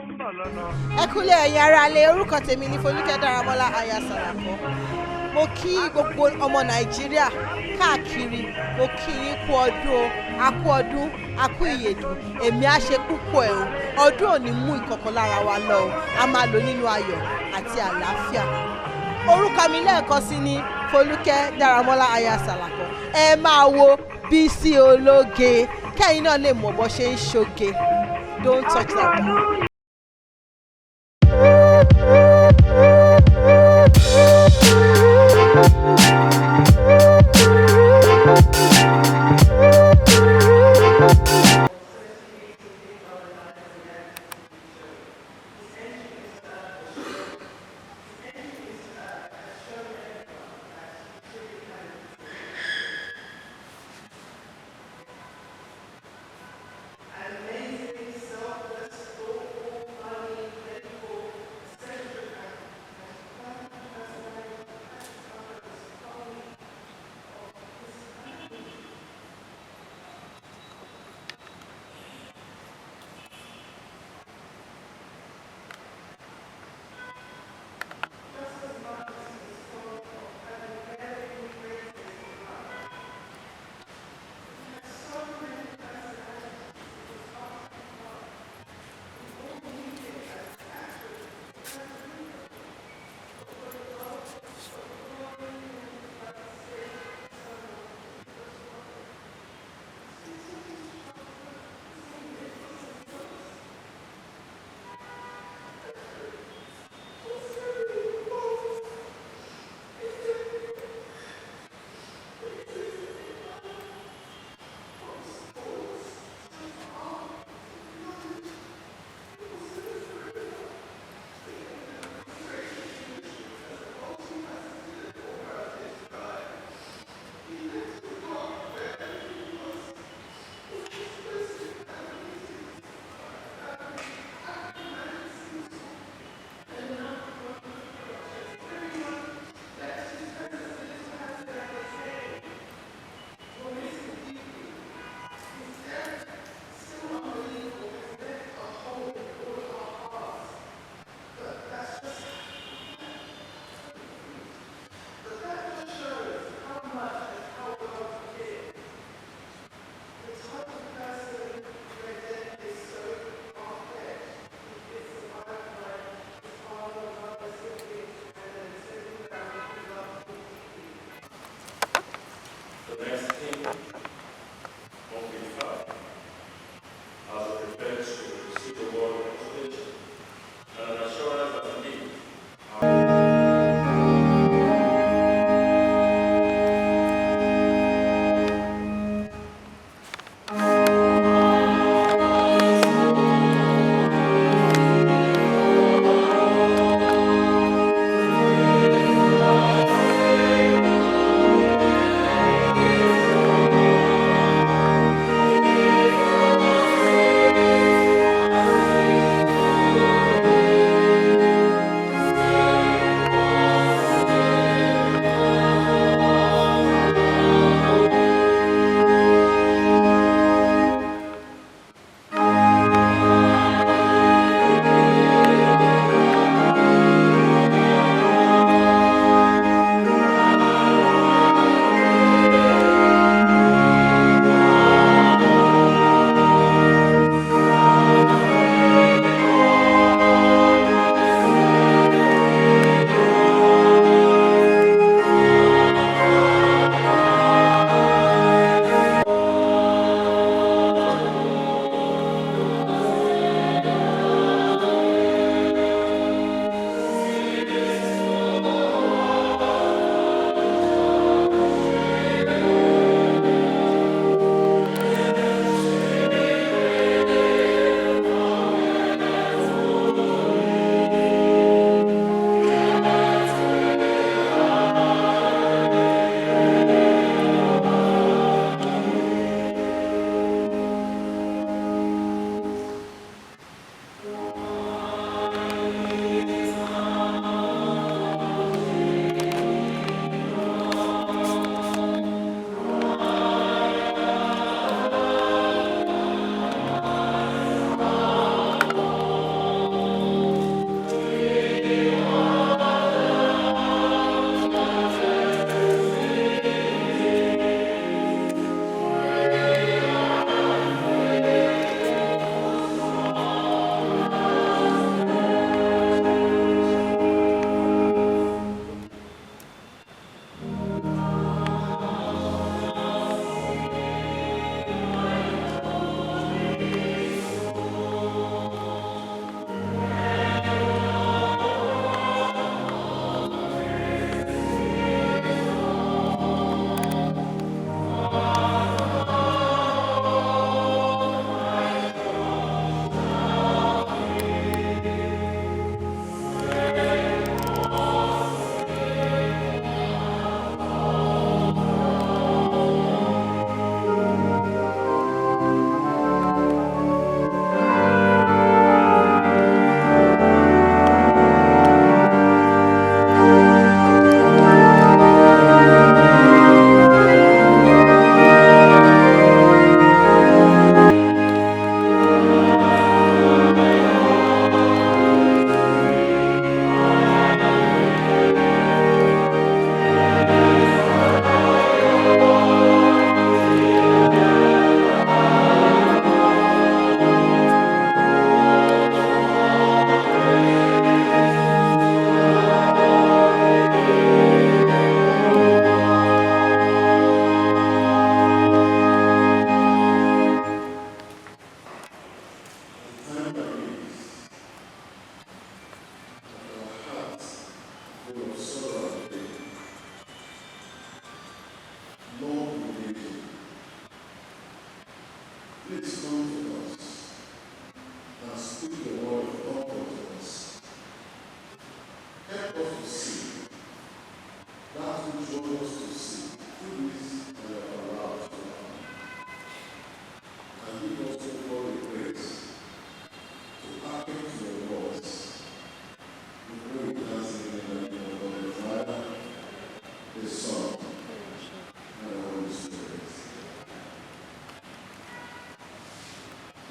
Ẹ kúlẹ̀ ẹ̀yin ará ilé, orúkọ tèmi ni Folúkẹ́ Dáramọ́lá aya Sàlàkọ́. Mo kí gbogbo ọmọ Nàìjíríà káàkiri, mo kí yín kú ọdún o, a kú ọdún, a kú ìyèdùn, èmi á ṣe púpọ̀ ẹ̀ o, ọdún ò ní mú ìkọ̀kan lára wa lọ o, a máa lò nínú ayọ̀ àti àlàáfíà. Orúkọ mi lẹ́ẹ̀kan sí ni Folúkẹ́ Dáramọ́lá aya Sàlàkọ́. Ẹ máa wo Bísí Ológe, kẹ́yìn náà lè mọ̀ bó ṣe ń ṣoge. Don't touch that down. want us to see through this allowed to and give us all the grace to hearken to your voice. We pray that's in the name of the Father, the Son, and the Holy Spirit.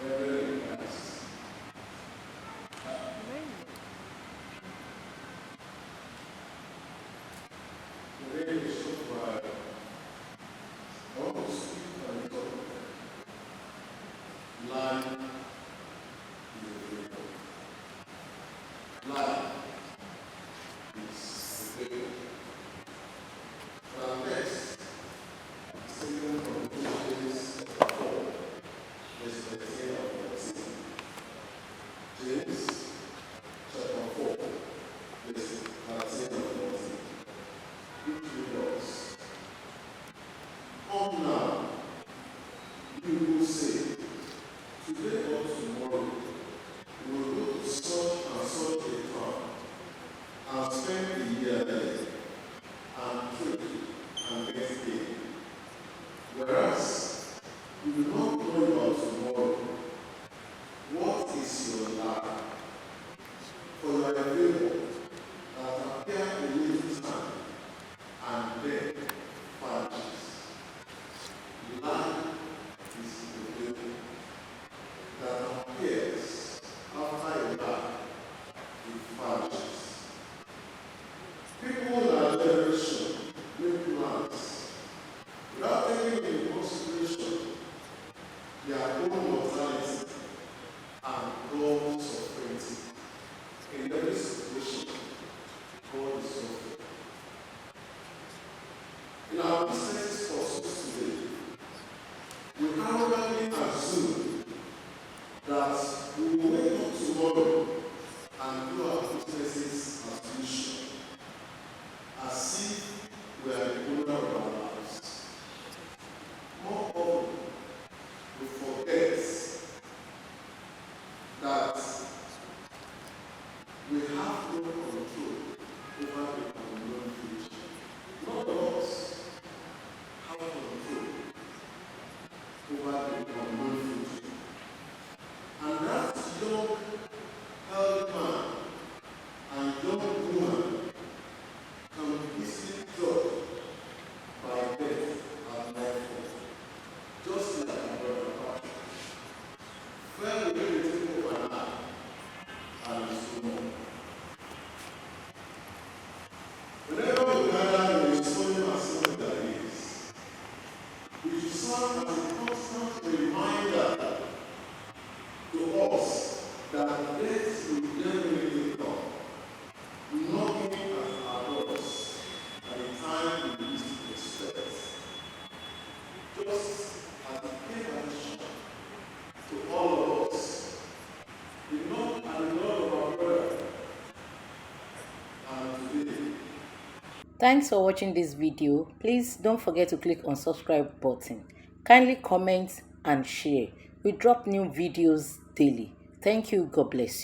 Reverend in Christ. Today is so bright. I want to speak on the topic. Life is a veil. Life is a veil. Our text is taken from Genesis 4, verse 13 and 14. James chapter 4, verse 13 and 14. Which reads, "Come now, you who say, today or tomorrow, we will go to such and such a town, and spend the year there, and trade and get gain. Whereas you do not know about tomorrow. What is your life? For you are a vapor that appear a little time, and then vanishes. Life is a vapor that appears after a life, it vanishes. People in our generation make plans without taking into consideration their own mortality and God's sovereignty. In every situation, God is sovereign. In our business pursuits today, we arrogantly assume that we will wake up tomorrow and do our businesses as usual, as if we are the owner of our lives. More often, we forget that we have no control over the unknown future. None of us have control over the unknown future. And that young, healthy man and young woman can be easily judged by death and nightfall, just like our brother Patrick. Fell within the twinkle of an eye and is no more. Whenever we gather in a solemn assembly like this, it should serve as a constant reminder to us that death will definitely come, knocking at our doors at the time we least expect. Just as it came as a shock to all of us, the knock and the Lord of our brother, and today. Thanks for watching this video. Please don't forget to click on subscribe button. Kindly comment and share. We drop new videos daily. Thank you. God bless you.